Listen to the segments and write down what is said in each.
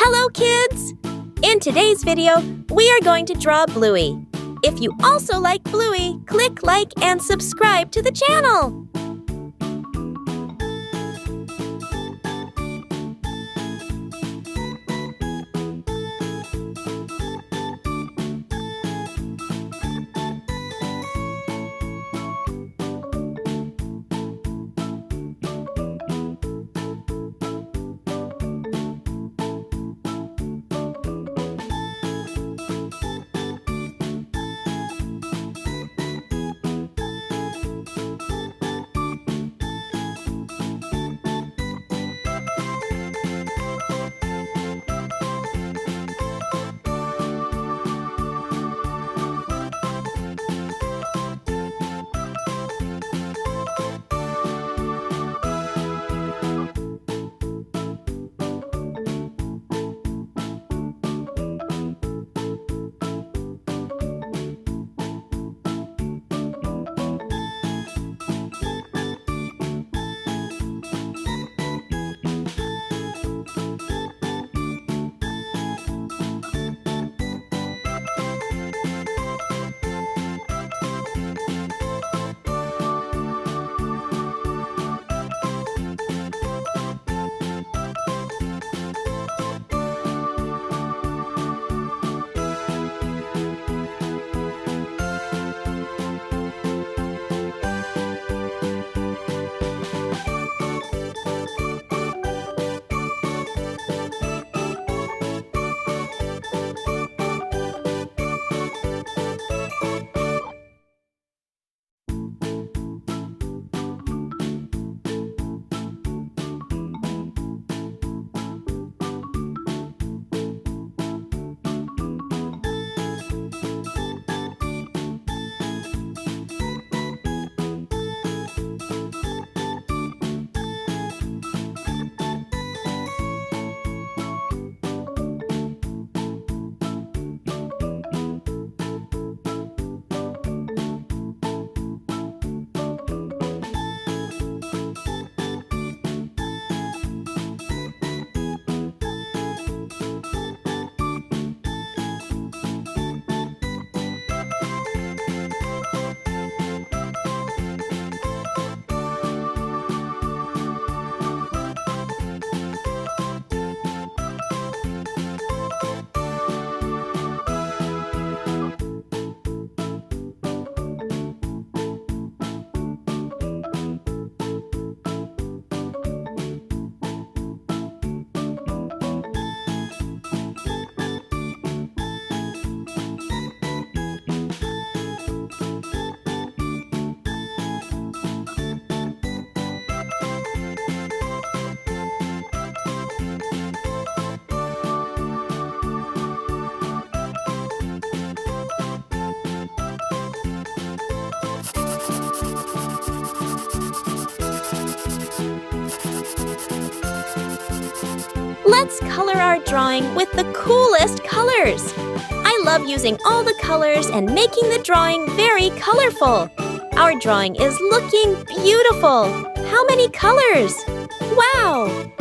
Hello, kids! In today's video, we are going to draw Bluey. If you also like Bluey, click like and subscribe to the channel. Let's color our drawing with the coolest colors. I love using all the colors and making the drawing very colorful. Our drawing is looking beautiful. How many colors? Wow!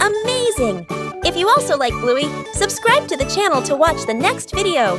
amazing! If you also like Bluey, subscribe to the channel to watch the next video.